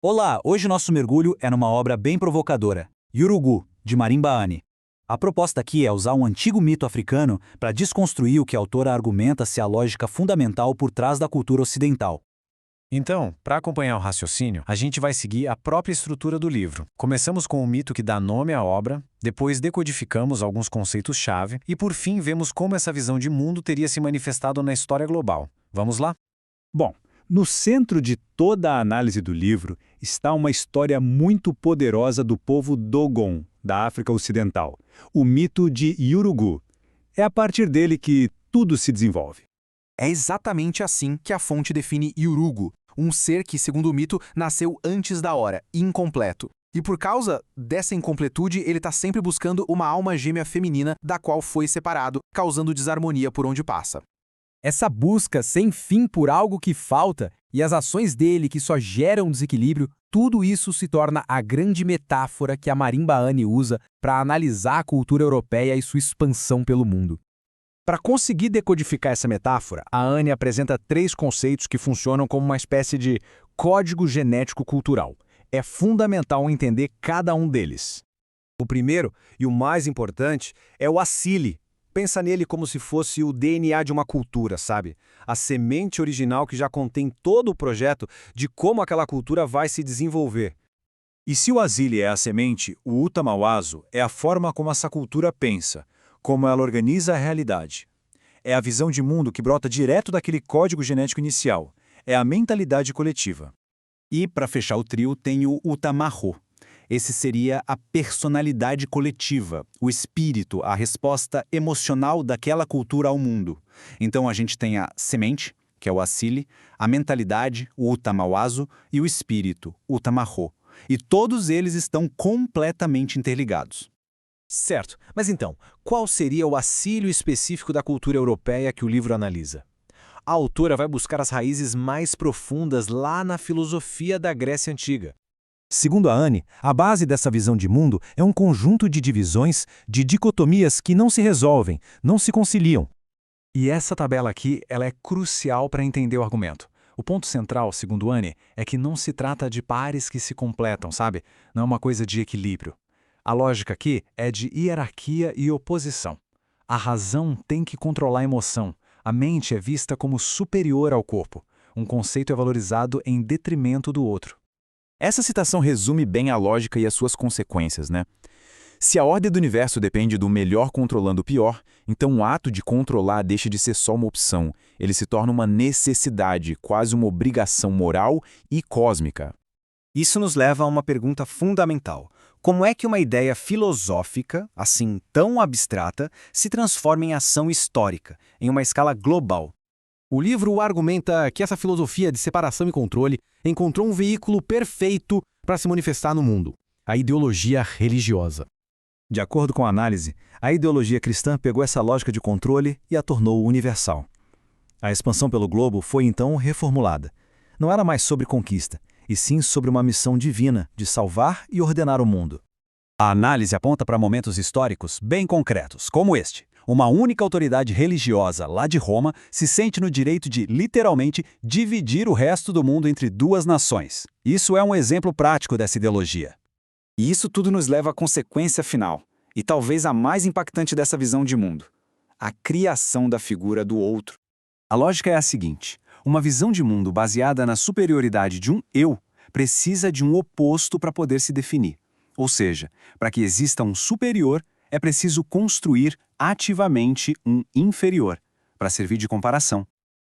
Olá, hoje nosso mergulho é numa obra bem provocadora, Yurugu, de Marimba Ani. A proposta aqui é usar um antigo mito africano para desconstruir o que a autora argumenta ser a lógica fundamental por trás da cultura ocidental. Então, para acompanhar o raciocínio, a gente vai seguir a própria estrutura do livro. Começamos com o mito que dá nome à obra, depois decodificamos alguns conceitos-chave e, por fim, vemos como essa visão de mundo teria se manifestado na história global. Vamos lá? Bom, no centro de toda a análise do livro está uma história muito poderosa do povo Dogon, da África Ocidental, o mito de Yurugu. É a partir dele que tudo se desenvolve. É exatamente assim que a fonte define Yurugu, um ser que, segundo o mito, nasceu antes da hora, incompleto. E por causa dessa incompletude, ele está sempre buscando uma alma gêmea feminina da qual foi separado, causando desarmonia por onde passa. Essa busca sem fim por algo que falta e as ações dele que só geram desequilíbrio, tudo isso se torna a grande metáfora que a Marimba Ani usa para analisar a cultura europeia e sua expansão pelo mundo. Para conseguir decodificar essa metáfora, a Ani apresenta 3 conceitos que funcionam como uma espécie de código genético cultural. É fundamental entender cada um deles. O primeiro, e o mais importante, é o Asili. Pensa nele como se fosse o DNA de uma cultura, sabe? A semente original que já contém todo o projeto de como aquela cultura vai se desenvolver. E se o Asili é a semente, o Utamawazo é a forma como essa cultura pensa, como ela organiza a realidade. É a visão de mundo que brota direto daquele código genético inicial. É a mentalidade coletiva. E, para fechar o trio, tem o Utamaho. Esse seria a personalidade coletiva, o espírito, a resposta emocional daquela cultura ao mundo. Então a gente tem a semente, que é o Asili, a mentalidade, o Utamawazo, e o espírito, o Utamaho. E todos eles estão completamente interligados. Certo, mas então, qual seria o assílio específico da cultura europeia que o livro analisa? A autora vai buscar as raízes mais profundas lá na filosofia da Grécia Antiga. Segundo a Ani, a base dessa visão de mundo é um conjunto de divisões, de dicotomias que não se resolvem, não se conciliam. E essa tabela aqui, ela é crucial para entender o argumento. O ponto central, segundo Ani, é que não se trata de pares que se completam, sabe? Não é uma coisa de equilíbrio. A lógica aqui é de hierarquia e oposição. A razão tem que controlar a emoção. A mente é vista como superior ao corpo. Um conceito é valorizado em detrimento do outro. Essa citação resume bem a lógica e as suas consequências, né? Se a ordem do universo depende do melhor controlando o pior, então o ato de controlar deixa de ser só uma opção. Ele se torna uma necessidade, quase uma obrigação moral e cósmica. Isso nos leva a uma pergunta fundamental. Como é que uma ideia filosófica, assim tão abstrata, se transforma em ação histórica, em uma escala global? O livro argumenta que essa filosofia de separação e controle encontrou um veículo perfeito para se manifestar no mundo: a ideologia religiosa. De acordo com a análise, a ideologia cristã pegou essa lógica de controle e a tornou universal. A expansão pelo globo foi então reformulada. Não era mais sobre conquista, e sim sobre uma missão divina de salvar e ordenar o mundo. A análise aponta para momentos históricos bem concretos, como este. Uma única autoridade religiosa lá de Roma se sente no direito de, literalmente, dividir o resto do mundo entre duas nações. Isso é um exemplo prático dessa ideologia. E isso tudo nos leva à consequência final, e talvez a mais impactante dessa visão de mundo: a criação da figura do outro. A lógica é a seguinte: uma visão de mundo baseada na superioridade de um eu precisa de um oposto para poder se definir. Ou seja, para que exista um superior, é preciso construir ativamente um inferior, para servir de comparação.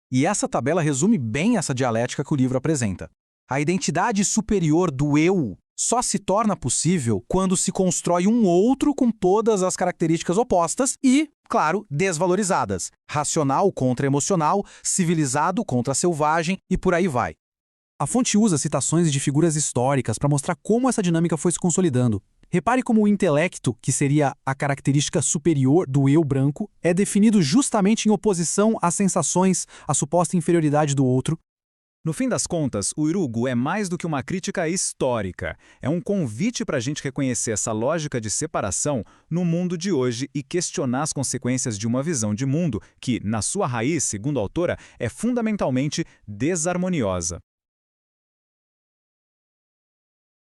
E essa tabela resume bem essa dialética que o livro apresenta. A identidade superior do eu só se torna possível quando se constrói um outro com todas as características opostas e, claro, desvalorizadas. Racional contra emocional, civilizado contra selvagem e por aí vai. A fonte usa citações de figuras históricas para mostrar como essa dinâmica foi se consolidando. Repare como o intelecto, que seria a característica superior do eu branco, é definido justamente em oposição às sensações, à suposta inferioridade do outro. No fim das contas, o Yurugu é mais do que uma crítica histórica. É um convite para a gente reconhecer essa lógica de separação no mundo de hoje e questionar as consequências de uma visão de mundo que, na sua raiz, segundo a autora, é fundamentalmente desarmoniosa.